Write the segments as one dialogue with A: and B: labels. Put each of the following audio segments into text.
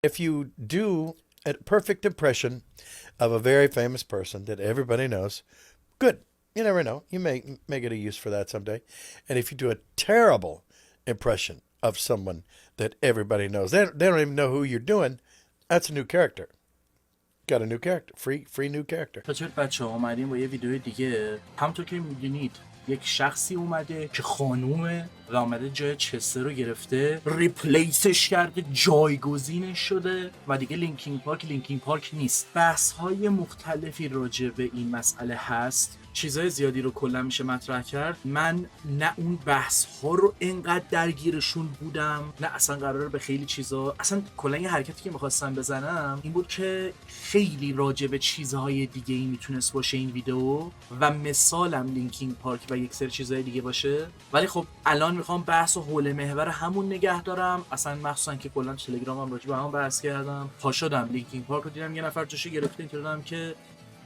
A: If you do a perfect impression of a very famous person that everybody knows, good. You never know. You may get a use for that someday. And if you do a terrible impression of someone that everybody knows, they don't even know who you're doing, that's a new character. Got a new character. Free new character.
B: تا چه بچه ها اومدیم با یه ویدیو دیگه. همونطور که میدونید یک شخصی اومده که خانومه و اومده جای چستر رو گرفته، ریپلیسش کرده، جایگزینش شده و دیگه لینکین پارک نیست. بحث های مختلفی راجع به این مسئله هست، چیزای زیادی رو کلا میشه مطرح کرد. من نه اون بحث ها رو انقدر درگیرشون بودم، نه اصلا قراره به خیلی چیزا، اصلا کلا یه حرکتی که میخواستم بزنم این بود که خیلی راجع به چیزهای دیگه ای میتونست باشه این ویدیو و مثالم لینکین پارک و یک سری چیزهای دیگه باشه، ولی خب الان میخوام بحث و حول محور همون نگه دارم. اصلا مخصوصا که کلا تلگرامم راجع به همون بحث کردم، پا شدم لینکین پارک رو دیدم یه نفر جاشو گرفته، اینطوریام که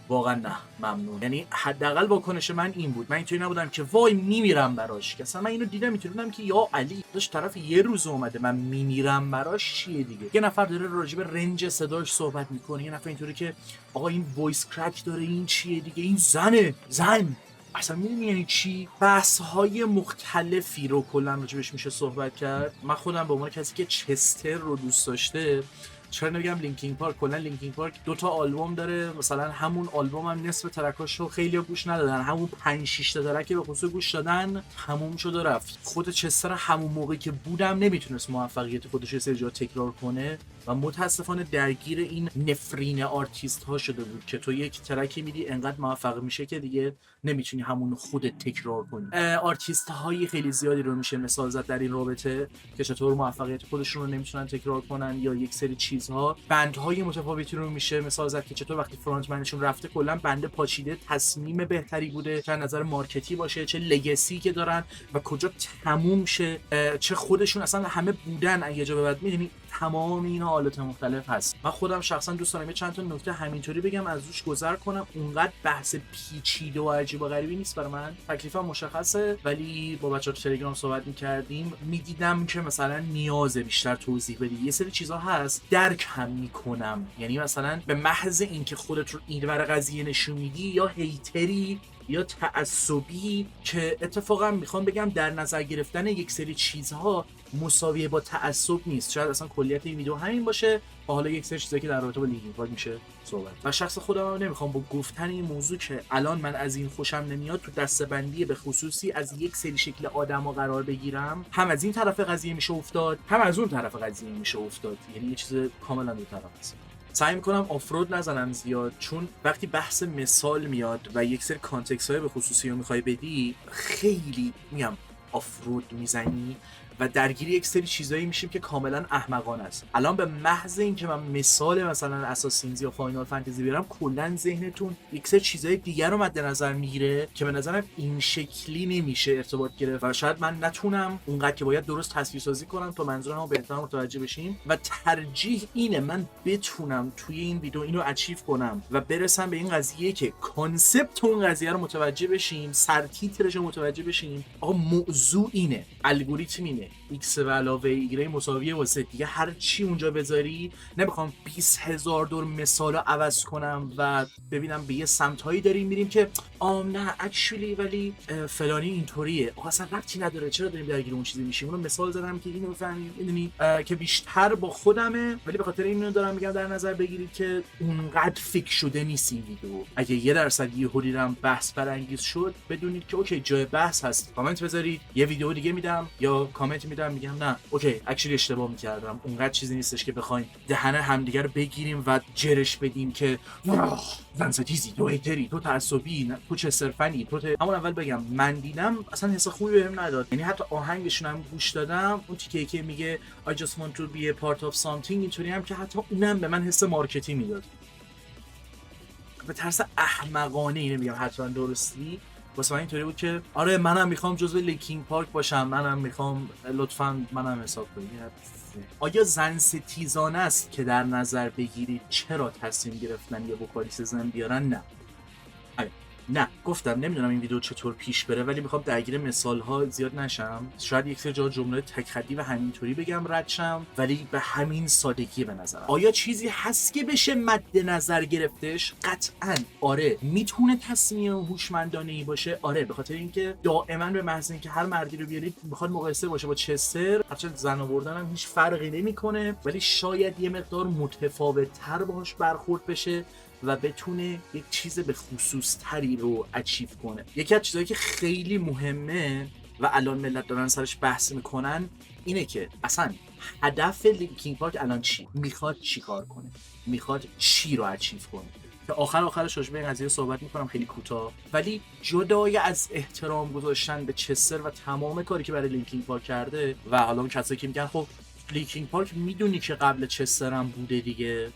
B: واقعا نه ممنون. یعنی حداقل واکنش من این بود. من اینطوری نبودم که وای میمیرم براش، که اصلا من اینو دیدم اینطوری بودم که یا علی داش طرف یه روز اومده من میمیرم براش چیه دیگه. یه نفر داره راجع به رنج صداش صحبت میکنه، یه نفر اینطوری که آقا این وایس کرک داره، این چیه دیگه، این زن اصلا میدونی یعنی چی. بحث های مختلفی رو کلا راجبش میشه صحبت کرد. من خودم به عنوان کسی که چستر رو دوست داشته، چرا نمیگم لینکین پارک، کلا لینکین پارک 2 تا آلبوم داره، مثلا همون آلبوم هم نصف ترکاشو خیلی گوش ندادن، همون 5 6 تا ترک به خصوص گوش دادن، تموم شد و رفت. خود چستر همون موقعی که بودم نمیتونست موفقیت خودش یه سری جا تکرار کنه و متاسفانه درگیر این نفرین آرتیست ها شده بود که تو یک ترکی میدی انقدر موفق میشه که دیگه نمیتونی همون خودت تکرار کنی. آرتیست های خیلی زیادی رو میشه مثال زد در این رابطه که چطور موفقیت خودشون رو نمیتونن تکرار کنن، یا یک سری چیزها. بندهای متفاوتی رو میشه مثال زد که چطور وقتی فرانتمنشون رفته کلا بنده پاچیده تصمیم بهتری بوده، چه نظر مارکتی باشه، چه لگسی که دارن و کجا تموم شه، چه خودشون اصلا همه بودن یه جا به بعد. میدونی تمام اینا حالت مختلف هست. من خودم شخصا دوست دارم یه چند تا نکته همینطوری بگم، از روش گذر کنم. اونقدر بحث پیچیده و عجیب و غریبی نیست برای من، تکلیفم مشخصه، ولی با بچه‌ها تو تلگرام صحبت می‌کردیم می‌دیدم که مثلا نیاز بیشتر توضیح بدی. یه سری چیزا هست درک هم می‌کنم، یعنی مثلا به محض اینکه خودت رو اینور قضیه نشون میدی یا هیتری یا تعصبی، که اتفاقا میخوام بگم در نظر گرفتن یک سری چیزها مساویه با تعصب نیست. شاید اصلا کلیت این ویدیو همین باشه و حالا یک سری چیزایی که در رابطه با لینکین پارک میشه صحبت. و شخص خودم هم نمیخوام با گفتن این موضوع که الان من از این خوشم نمیاد تو دسته‌بندی به خصوصی از یک سری شکل آدما قرار بگیرم. هم از این طرف قضیه میشه افتاد، هم از اون طرف قضیه میشه افتاد، یعنی یه چیز کاملا دو طرف است. سعی میکنم آفرود نزنم زیاد، چون وقتی بحث مثال میاد و یک سری کانتکست های به خصوصی رو میخوای بدی، خیلی میگم آفرود میزنی و درگیری یک سری چیزایی میشیم که کاملا احمقانه است. الان به محض اینکه من مثال مثلا اساسینز یا فاینال فانتزی بیارم، کلا ذهنتون یک سری چیزای دیگر رو مد نظر میگیره که به نظرم این شکلی نمیشه ارتباط گرفت و شاید من نتونم اونقدر که باید درست تصویر سازی کنم تا منظورمو بهتر متوجه بشین. و ترجیح اینه من بتونم توی این ویدیو اینو اچیو کنم و برسم به این قضیه که کانسپت اون قضیه رو متوجه بشیم، سرتیترش رو متوجه بشیم. آقا موضوع اینه، الگوریتم اینه، x به علاوه y مساویه واسه دیگه هر چی اونجا بذاری. نمیخوام 20,000 دور مثالو عوض کنم و ببینم به یه سمتایی داریم میریم که نه اکچولی ولی فلانی اینطوریه. آقا اصلا ربطی نداره، چرا داریم درگیر اون چیزی میشیم؟ اونو مثال زدم که اینو بفهمید، میدونی که بیشتر با خودمه، ولی به خاطر اینو دارم میگم در نظر بگیرید که اونقدر فکر شده نیست این ویدیو. اگه 1% یهودی رم بحث برانگیز شد، بدونید که اوکی جای بحث هست، کامنت بذارید، یه ویدیو دیگه میدم یا کامنت میدم میگم نه اوکی اکچولی اشتباه میکردم، اونقدر چیزی نیستش که بخوایم دهنه همدیگه رو بگیریم و جرش بدیم که زن ستیزی، تو هیتری، تو تعصبی، تو چه صرفنی، تو همون اول بگم من دیدم اصلا حس خوبی بهم نداد. یعنی حتی آهنگشون هم گوش دادم، اون تیکه که میگه I just want to be a part of something، اینطوری هم که حتی اونم به من حس مارکتی میداد. به طرز احمقانه اینو میگم حتما درستی، واسه من اینطوری بود که آره منم میخوام جزو لینکین پارک باشم، منم میخوام لطفاً منم حساب کنید. آیا زن ستیزانه است که در نظر بگیرید چرا تصمیم گرفتن یه وکالیست زن بیارن؟ نه. نه گفتم نمیدونم این ویدیو چطور پیش بره، ولی میخوام درگیر مثال ها زیاد نشم. شاید یک سری جا جمله تک خطی و همینطوری بگم رد شم، ولی به همین سادگی به نظرم. آیا چیزی هست که بشه مد نظر گرفتش؟ قطعاً آره. میتونه تصمیم هوشمندانه ای باشه؟ آره، به خاطر اینکه دائما به محض اینکه هر مردی رو بیارید میخواد مقایسه باشه با چستر، هرچند زن آوردن هم هیچ فرقی نمیکنه، ولی شاید یه مقدار متفاوت تر باهاش برخورد بشه و بتونه یک چیز به خصوص تری رو اچیو کنه. یکی از چیزایی که خیلی مهمه و الان ملت دارن سرش بحث میکنن اینه که اصلا هدف لینکین پارک الان چی؟ میخواد چی کار کنه؟ میخواد چی رو اچیو کنه؟ که آخرش راجع به این قضیه صحبت میکنم خیلی کوتاه، ولی جدای از احترام گذاشتن به چستر و تمام کاری که برای لینکین پارک کرده و حالا اون کسایی که میگن خب لینکین پارک میدونی که قبل چستر هم بوده دیگه،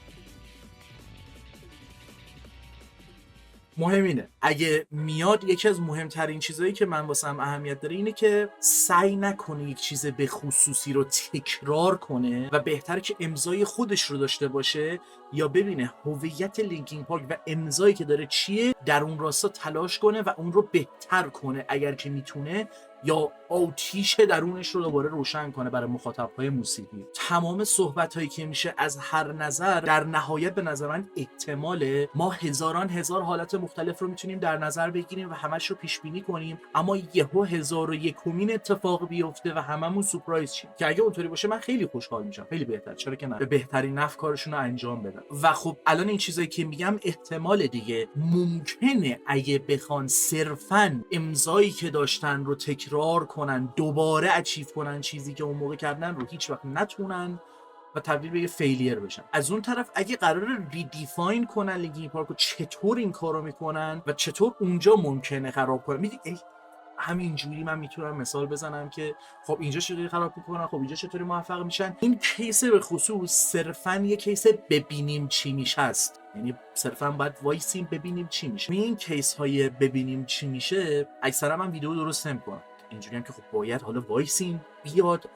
B: مهم اینه اگه میاد یکی از مهمترین چیزایی که من واسم اهمیت داره اینه که سعی نکنه یک چیز به خصوصی رو تکرار کنه و بهتره که امضای خودش رو داشته باشه یا ببینه هویت لینکین پارک و امضایی که داره چیه، در اون راستا تلاش کنه و اون رو بهتر کنه اگر که میتونه، یا آتیش درونش رو دوباره روشن کنه برای مخاطبهای موسیقی. تمام صحبتایی که میشه از هر نظر در نهایت به نظر من احتماله ما هزار حالت مختلف رو میتونیم در نظر بگیریم و همش رو پیش بینی کنیم، اما یهو 1001مین اتفاق بیفته و هممون سورپرایز شیم که اگه اونطوری باشه من خیلی خوشحال میشم، خیلی بهتر، چرا که نه، به بهترین نحو کارشون رو انجام بدن. و خب الان این چیزایی که میگم احتمال دیگه ممکنه اگه بخوان صرفاً امضایی که داشتن رو تکرار کنن، دوباره اچیو کنن چیزی که اون موقع کردن رو، هیچ وقت نتونن و تبدیل به یه فیلیر بشن. از اون طرف اگه قراره ریدیفاین کنن لینکین پارک رو، چطور این کارو میکنن و چطور اونجا ممکنه خراب کنن. میدونی همینجوری من میتونم مثال بزنم که خب اینجا چطوری خراب میکنن، خب اینجا چطوری موفق میشن. این کیس به خصوص صرفاً یه کیس ببینیم چی میشه است، یعنی صرفاً باید وایسیم ببینیم چی میشه. این کیس های ببینیم چی میشه اکثرا من ویدیو درست نمیکنم، اینجوری هم که خب باید حالا وایسیم بیاد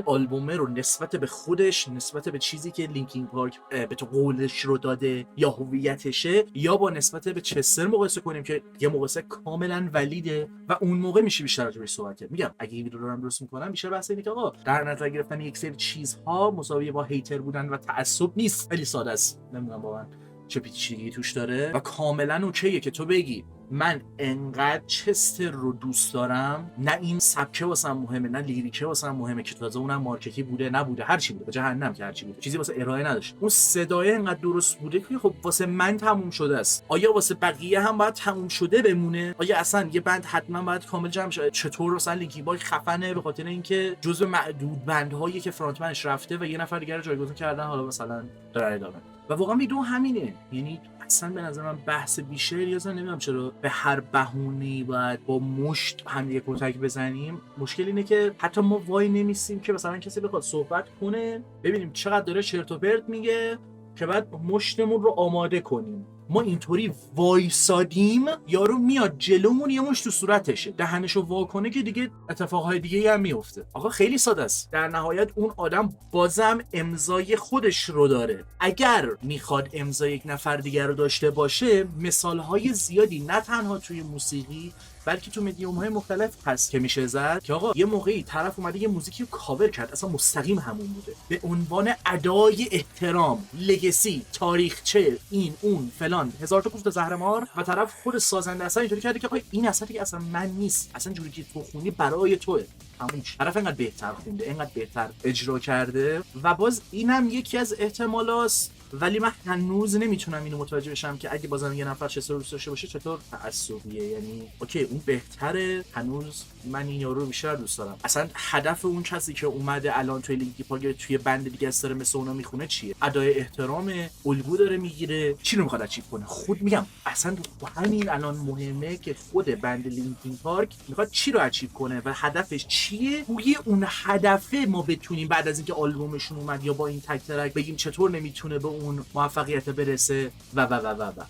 B: آلبومه رو نسبت به خودش، نسبت به چیزی که لینکین پارک به تو قولش رو داده یا هویتشه، یا با نسبت به چستر مقایسه کنیم که یه مقایسه کاملا ولیده و اون موقع میشه بیشتر راجعش صحبت کرد. میگم اگه این ویدیو رو هم درست میکنم بیشتر بحث اینه که آقا در نظر گرفتن یک سری چیزها مساوی با هیتر بودن و تعصب نیست، خیلی ساده است، نمیدونم واقعا چه پیچیدگی توش داره و کاملا اوکیه که تو بگی من انقدر چستر رو دوست دارم، نه این سبکه واسم مهمه نه لیریکه واسم مهمه که تازه اونم مارکتی بوده نبوده هر چی بوده، به جهنم که هر چی بوده، چیزی واسه ارائه نداشت، اون صدای انقدر درست بوده که خب واسه من تموم شده است. آیا واسه بقیه هم باید تموم شده بمونه؟ آیا اصلا یه بند حتما باید کامل جمع شه؟ چطور مثلا لینکین پارک خفنه به خاطر اینکه جزو معدود بندهایی که فرانتمنش رفته و یه نفر دیگه رو جایگزین کردن، حالا مثلا داره ادامه و واقعا ویدیو همینه. یعنی اصلا به نظر من بحث بیشتری اصلا نمیدونم چرا به هر بهونه‌ای باید با مشت هم دیگه کتک بزنیم. مشکل اینه که حتی ما وای نمیسیم که مثلا کسی بخواد صحبت کنه ببینیم چقدر داره چرت و پرت میگه که بعد مشتمون رو آماده کنیم. ما اینطوری وایسادیم یارو میاد جلومون یه مشت تو صورتشه، دهنشو وا کنه که دیگه اتفاقهای دیگه هم میفته. آقا خیلی ساده است، در نهایت اون آدم بازم امضای خودش رو داره. اگر میخواد امضای یک نفر دیگر رو داشته باشه، مثالهای زیادی نه تنها توی موسیقی بلکه تو مدیوم های مختلف هست که میشه زد که آقا یه موقعی طرف اومده یه موزیکی رو کاور کرد، اصلا مستقیم همون بوده، به عنوان ادای احترام، لگسی، تاریخچه، این اون فلان، هزار تا کوفت زهرمار، و طرف خود سازنده اصلا اینطوری کرده که آقا این اصلا که اصلا من نیست، اصلا جوری که تو خونی برای توه. همونش طرف انقدر بهتر خونده، انقدر بهتر اجرا کرده و باز اینم یکی از احتمالاست. ولی من هنوز نمیتونم اینو متوجه بشم که اگه بازم یه نفر چطور دوست داشته باشه چطور تعصبیه. یعنی اوکی اون بهتره، هنوز من این یارو رو بیشتر دوست دارم. اصلا هدف اون کسی که اومده الان توی لینکین پارک توی بند دیگه از داره مثل اونا میخونه چیه؟ ادای احترام، الگو داره میگیره، چی رو میخواد اچیو کنه؟ خود میگم اصلا همین الان مهمه که خود بند لینکین پارک میخواد چی رو اچیو کنه و هدفش چیه. روی اون هدفه ما بتونیم بعد از اینکه آلبومشون اومد یا با این تک ترک بگیم چطور نمیتونه به اون اون موفقیت برسه و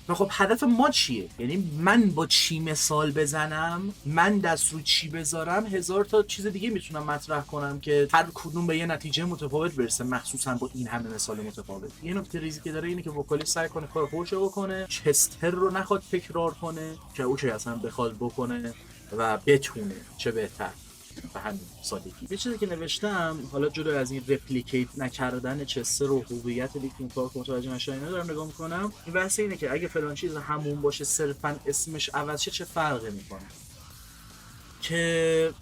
B: خب هدف ما چیه؟ یعنی من با چی مثال بزنم، من دست رو چی بذارم، هزار تا چیز دیگه میتونم مطرح کنم که هر کدوم به یه نتیجه متفاوت برسه، مخصوصا با این همه مثال متفاوت. یه نکته ریزی که داره اینه که وکالیست سعی کنه کار خودشو بکنه، چستر رو نخواد تکرار کنه که اوکی اصلا بخواد بکنه و بتونه، چه بهتر. به همین سادگی. یه چیزی که نوشتم، حالا جدا از این رپلیکیت نکردن چستر و هویت لینکین پارک متوجه نشدن اینا دارم نگاه میکنم، این بحث اینه که اگه فلان چیز همون باشه صرفا اسمش عوض شه چه فرقی میکنه، که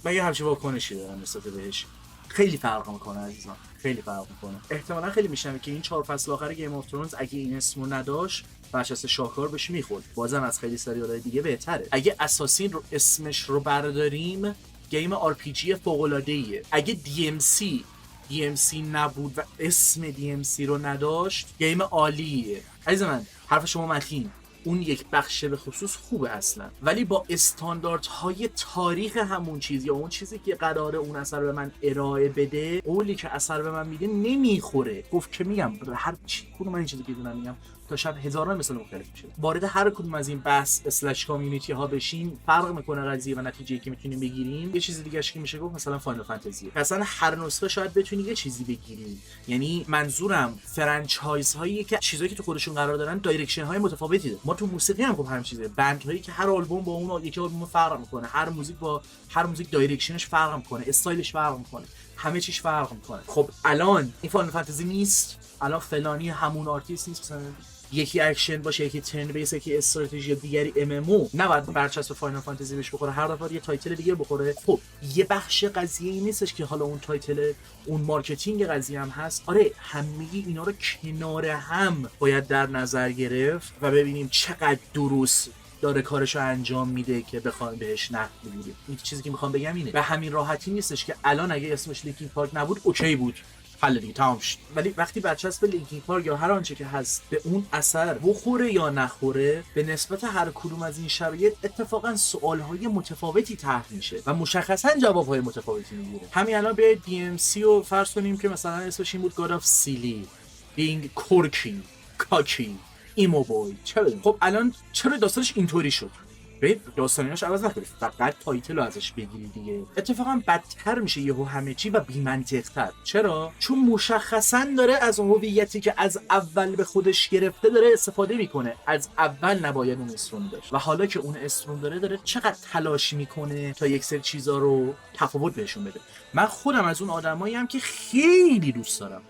B: من یه همچین واکنشی دارم نسبت بهش. خیلی فرق میکنه عزیزان، خیلی فرق میکنه. احتمالاً خیلی میشنوه که این 4 فصل آخر گیم آف ترونز اگه این اسمو نداشت برچسب شاهکار بهش میخورد، بازم از خیلی سریال‌های دیگه بهتره. اگه اساسین رو اسمش رو برداریم، گیم آر پی جی فوق‌العاده‌ایه. اگه DMC نبود و اسم DMC رو نداشت، گیم عالیه. عزیز من، حرف شما متین، اون یک بخش به خصوص خوبه اصلا، ولی با استانداردهای تاریخ همون چیز یا اون چیزی که قراره اون اثر به من ارائه بده، قولی که اثر به من میده نمیخوره. گفت که میگم هر چی کدوم من این چیزی که دونم میگم تا شب هزاران مثال مختلف میشه. وارد هر کدوم از این بحث اسلش کامیونیتی ها بشیم فرق میکنه قضیه و نتیجه‌ای که میتونیم بگیریم. یه چیز دیگه اش که میشه گفت مثلا فاینال فانتزی، مثلا هر نسخه شاید بتونی یه چیزی بگیری. یعنی منظورم فرانچایز هایی که چیزایی که تو خودشون قرار دارن دایرکشن های متفاوتی داره. ما تو موسیقی هم خب همین چیزه، بند هایی که هر آلبوم با اون یکی آلبوم فرق میکنه، هر موزیک با هر موزیک دایرکشنش فرق میکنه، استایلش فرق میکنه، همه چیش فرق میکنه. خب الان این فاینال فانتزی نیست، الان فلانی همون آرتیست نیست، مثلا یکی اکشن باشه، یکی ترن بیس، یکی استراتژی، دیگری MMO، نباید برچسب فاینال فانتزی بهش بخوره، هر دفعه یه تایتل دیگه بخوره. خب یه بخش قضیه این نیستش که حالا اون تایتل، اون مارکتینگ قضیه هم هست. آره همه اینا رو کنار هم باید در نظر گرفت و ببینیم چقدر درست داره کارشو انجام میده که بخوایم بهش نقد بگیریم. این چیزی که میخوام بگم اینه، به همین راحتی نیستش که الان اگه اسمش لینکین پارک نبود اوکی بود، حل دیگه تمام شد. ولی وقتی برچسب لینکین پارک یا هر آنچه که هست به اون اثر بخوره یا نخوره، به نسبت هر کدوم از این شرایط اتفاقا سوالهای متفاوتی طرح میشه و مشخصا جوابهای متفاوتی میگیره. همین الان به DMC رو فرض کنیم که مثلا اسمش این بود God of Silly Being Quirky Cocky Emo Boy، چه بدونم. خب الان چرا داستانش اینطوری شد؟ ببین داستانیاش عوض نکنید، فقط تایتل رو ازش بگیری دیگه. اتفاقا بدتر میشه یهو همه چی و بی‌منطق‌تر. چرا؟ چون مشخصا داره از اون هویتی که از اول به خودش گرفته داره استفاده میکنه. از اول نباید اون استرون داشت و حالا که اون استرون داره چقدر تلاش میکنه تا یک سری چیزا رو تفاوت بهشون بده. من خودم از اون آدماییم که خیلی دوست دارم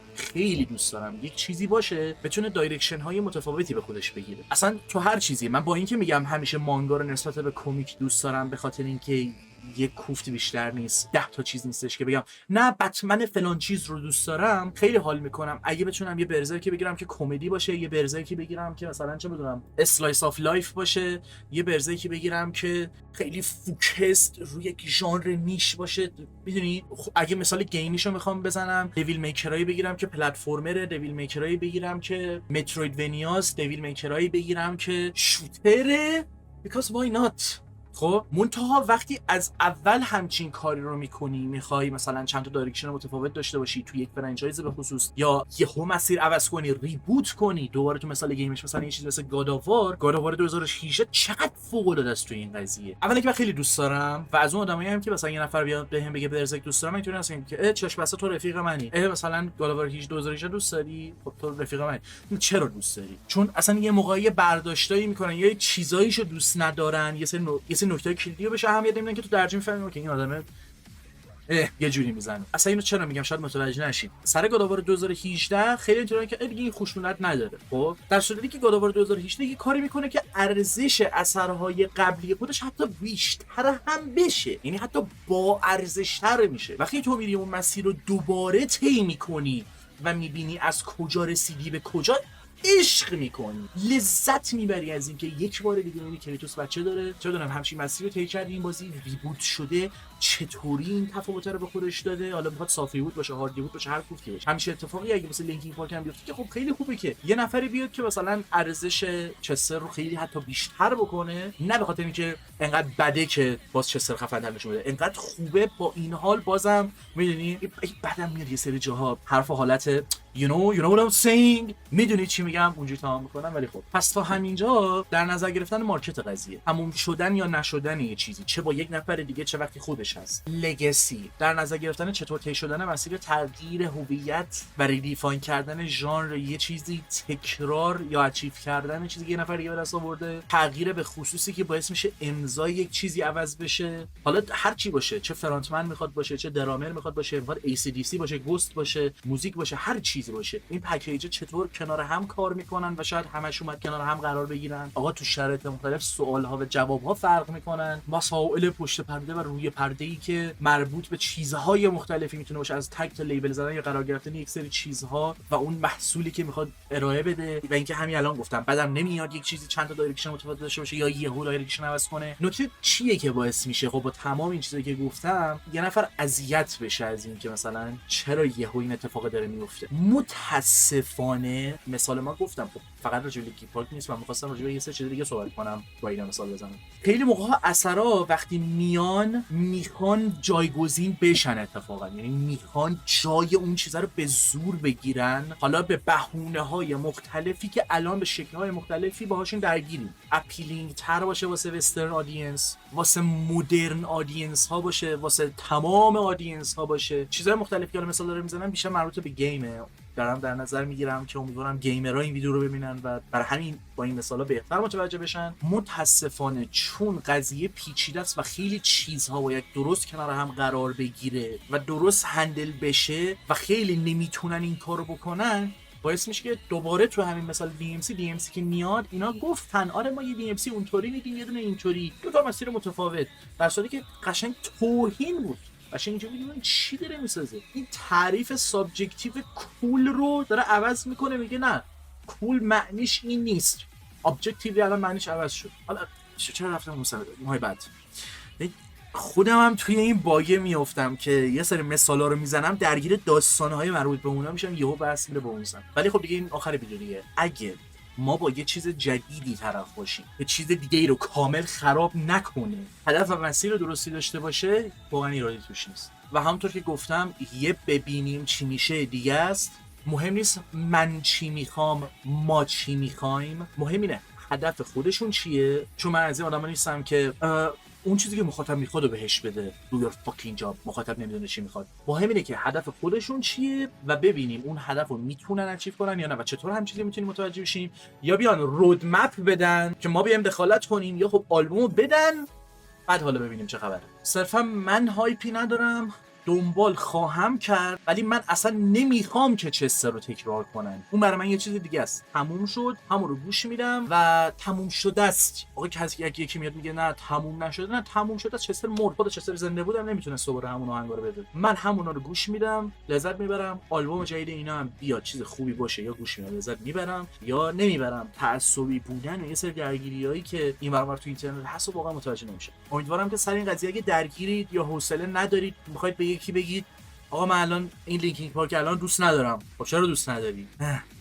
B: یک چیزی باشه بتونه دایرکشن های متفاوتی به خودش بگیره. اصلا تو هر چیزی، من با اینکه میگم همیشه مانگا رو نسبت به کمیک دوست دارم، به خاطر اینکه یک کوفت بیشتر نیست، 10 تا چیز نیستش که بگم نه بتمن فلان چیز رو دوست دارم. خیلی حال میکنم اگه بتونم یه برزرکی بگیرم که کمدی باشه، یه برزرکی بگیرم که مثلا چه بدونم اسلایس آف لایف باشه، یه برزرکی بگیرم که خیلی فوکست روی یک ژانر نیش باشه. میدونی اگه مثال گیمیشو میخوام بزنم، دیویل میکرایی بگیرم که پلتفرمره، دیویل میکرایی بگیرم که مترویدونیاس، دیویل میکرایی بگیرم که شوتره، because why not. خب منتها وقتی از اول همچین کاری رو میکنی، میخوای مثلا چند تا دایرکشن متفاوت داشته باشی تو یک فرانچایز به خصوص، یا یهو مسیر عوض کنی، ریبوت کنی دوباره، تو مثال گیمش مثلا یه چیز مثل گاد آف وار 2018 چقدر فوق العاده است تو این قضیه. اولا که من خیلی دوست دارم و از اون آدمایی هم که مثلا یه نفر بیاد بهم بگه برزرک دوست دارم، اینطوری هستم که چش بسا تو رفیق منی، مثلا گاد آف وار 2018 دوست داری، خب تو رفیق منی. چرا دوست داری؟ چون اصلا یه موقعی برداشتایی میکنن یا چیزاییشو دوست ندارن، یه سری نکته کلیدی رو بهش اهمیت نمیدن که تو ترجمه می‌فهمی که این آدمه یه جوری میزنه. اصلا اینو چرا میگم شاید متوجه نشید. سر گاد آف وار 2018 خیلی اینطوریه که دیگه این خوشونت نداره. خب در صورتی که گاد آف وار 2018 یه کاری میکنه که ارزش اثرهای قبلی خودش حتی بیشتر هم بشه، یعنی حتی با ارزش‌تر میشه. وقتی تو میری اون مسیر رو دوباره طی میکنی و میبینی از کجا رسیدی به کجا، عشق میکنی، لذت میبری از اینکه یک بار دیگه میبینی کریتوس بچه داره، چه بدونم همچین مسیر رو طی کردی، این بازی ریبوت شده، چطوری این تفاوت رو به خودش داده، حالا میخواد سافی بود باشه، هاردی بود باشه، هر کوفتی باشه. همیشه اتفاقی اگه مثلا لینکین پارک هم بیفته که خب خیلی خوبه که یه نفری بیاد که مثلا ارزش چستر رو خیلی حتی بیشتر بکنه، نه به خاطر اینکه انقدر بده که باز چستر خفن نشون بده، انقدر خوبه با این حال بازم میدونی بعدم میاد یه سری جاها حرف حالت you know what I'm saying. میدونی چی میگم؟ اونجوری تمام میکنم. ولی خب پس تا همینجا در نظر گرفتن مارکت قضیه، تموم شدن یا نشدن یه چیزی، چه با یک نفر دیگه چه وقتی خودش هست، لگسی، در نظر گرفتن چطور طی شدن مسیر تغییر هویت و ریدیفاین کردن ژانر یه چیزی، تکرار یا اچیو کردن چیزی که یه نفر دیگه به دست آورده، تغییر به خصوصی که باعث میشه امضای یک چیزی عوض بشه، حالا هر چی باشه، چه فرانتمن میخواد باشه، چه درامر میخواد باشه، میخواد AC/DC باشه، گوست باشه، موزیک باشه، هر چیزی باشه، این پکیج‌ها چطور کنار هم کار میکنن و شاید همش اومد کنار هم قرار بگیرن. آقا تو شرایط مختلف سوال‌ها و جواب‌ها فرق میکنن، مسائل پشت پرده و روی پرده‌ای که مربوط به چیزهای مختلفی میتونه باشه، از تگ تا لیبل زدن یا قرار گرفتن یک سری چیزها و اون محصولی که میخواد ارائه بده. و اینکه همین الان گفتم بعدم نمیاد یک چیزی چند تا دایرکشن متفاوت داشته باشه یا یهو دایرکشن عوض کنه. نکته چیه که باعث میشه خب با تمام این چیزایی که گفتم یه نفر اذیت بشه از این که مثلا چرا یهو این اتفاق داره میفته؟ متاسفانه مثال ما گفتم خب فقط راجع به لینکین پارک نیست، من می‌خواستم راجع به یه سری چیز دیگه صحبت کنم با این مثال بزنم. خیلی موقع‌ها اثرا وقتی میخوان جایگزین بشن اتفاقا، یعنی میخوان جای اون چیزا رو به زور بگیرن، حالا به بهونه‌های مختلفی که الان به شکل‌های مختلفی باهاشون درگیریم، اپیلینگ تر باشه واسه وسترن آدینس، واسه مدرن آدینس ها باشه، واسه تمام آدینس ها باشه. چیزهای مختلفی که مثلا دارم میزنم بیشتر مربوط به گیمه، دارم در نظر میگیرم که امیدوارم گیمرها این ویدیو رو ببینن و برای همین با این مثالا بهتر متوجه بشن. متاسفانه چون قضیه پیچیده است و خیلی چیزها باید درست کنار هم قرار بگیره و درست هندل بشه و خیلی نمیتونن این کارو بکنن، باعث میشه که دوباره تو همین مثال DMC که میاد اینا گفتن آره ما یه DMC اونطوری میدیم یه دونه اینطوری، دو تا مسیر متفاوت، در صورتی که قشنگ توهین بود. قشنگ اینجا میگه چی داره میسازه؟ این تعریف سابجکتیو کول رو داره عوض میکنه، میگه نه کول معنیش این نیست، ابجکتیولی الان معنیش عوض شد. حالا چرا رفتم مصاحبه ماه بعد خودم هم توی این باگه میافتم که یه سری مثالا رو میزنم درگیر داستانهای مربوط به اونا میشم، یهو بحث میره به اون سمت. ولی خب دیگه این آخر ویدیوه. اگه ما با یه چیز جدیدی طرف باشیم، یه چیز دیگه ای رو کامل خراب نکنه، هدف و مسیر درستی داشته باشه، واقعا ایرادی توش نیست. و همونطور که گفتم یه ببینیم چی میشه دیگه است. مهم نیست من چی میخوام، ما چی میخوایم، مهم اینه هدف خودشون چیه. چون من از این آدما نیستم که اون چیزی که مخاطب میخواد رو بهش بده. do your fucking job. مخاطب نمیدونه چی میخواد. مهم اینه که هدف خودشون چیه و ببینیم اون هدف رو میتونن اچیو کنن یا نه و چطور هم چیزی میتونیم متوجه بشیم، یا بیان رودمپ بدن که ما بیایم دخالت کنیم، یا خب آلبومو بدن بعد حالا ببینیم چه خبره. صرفا من هایپی ندارم، دنبال خواهم کرد، ولی من اصلا نمیخوام که چستر رو تکرار کنن. اون برای من یه چیز دیگه است. تموم شد، همون رو گوش میدم و تموم شده است. آقا کسی یکی میاد میگه نه تموم نشده، نه تموم شده است. چستر مرد. خود چستر زنده بودم نمیتونه دوباره همون آهنگا رو بده. من همونا رو گوش میدم، لذت میبرم. آلبوم جدید اینا هم بیاد چیز خوبی باشه یا گوش میدم لذت میبرم یا نمیبرم. تعصبی بودن یه سری درگیریایی که این برابر تو اینترنت هست واقعا متوجه نمیشه. امیدوارم که سر این قضیه اگه درگیرید یا حوصله ندارید میخواید به یکی بگید آقا من الان این لینکین پارک الان دوست ندارم. خب چرا دوست نداری؟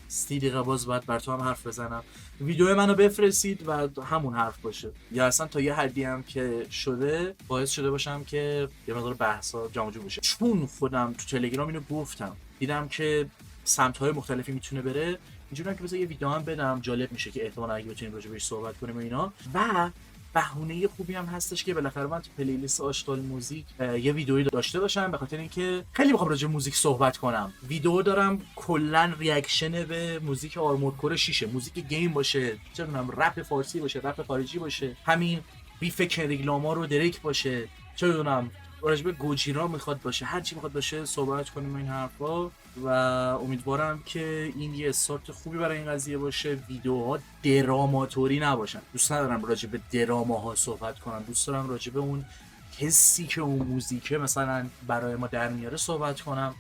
B: 30 دقیقه باز باید بر تو هم حرف بزنم. ویدیو منو بفرستید و همون حرف باشه، یا اصلا تا یه حدی هم که شده باعث شده باشم که یه مقدار بحثا جمع جور بشه. چون خودم تو تلگرام اینو گفتم، دیدم که سمت‌های مختلفی میتونه بره، اینجوریه که بذار یه ویدیو هم بدم، جالب میشه که احتمالاً اگه بتونیم راجع بهش صحبت کنیم و اینا. و بهونه خوبی هم هستش که بالاخره من تو پلیلیست آشغال موزیک یه ویدئویی داشته باشم، به خاطر اینکه خیلی میخوام راجع به موزیک صحبت کنم. ویدیو دارم کلا ریاکشن به موزیک آرمورد کور 6، موزیک گیم باشه، چه میدونم رپ فارسی باشه، رپ خارجی باشه، همین بیف کندریک لامار و دریک باشه، چه میدونم راجع به گوجیرا میخواد باشه، هر چی میخواد باشه صحبت کنیم این حرفا. و امیدوارم که این یه استارت خوبی برای این قضیه باشه. ویدیوها دراماتوری نباشن. دوست ندارم راجع به دراماها صحبت کنم، دوست دارم راجع به اون حسی که اون موزیکه مثلا برای ما در میاره صحبت کنم.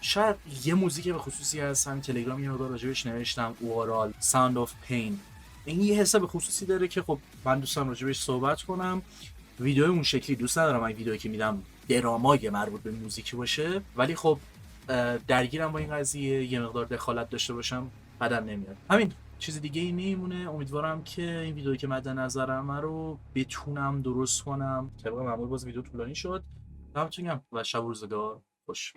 B: شاید یه موزیک به خصوصی هست، همین تلگرام یه مقدار راجعش نوشتم، اوورال ساوند آف پین، این یه حس به خصوصی داره که خب من دوستم راجعش صحبت کنم. ویدیو اون شکلی دوست ندارم، این ویدیویی که میدم درامای مربوط به موزیکی باشه، ولی خب درگیرم با این قضیه، یه مقدار دخالت داشته باشم بدم نمیاد. همین، چیز دیگه ای نمیمونه. امیدوارم که این ویدیویی که مد نظرم رو بتونم درست کنم. طبق معمول باز ویدیو طولانی شد. همتون و شب و روزگار خوش.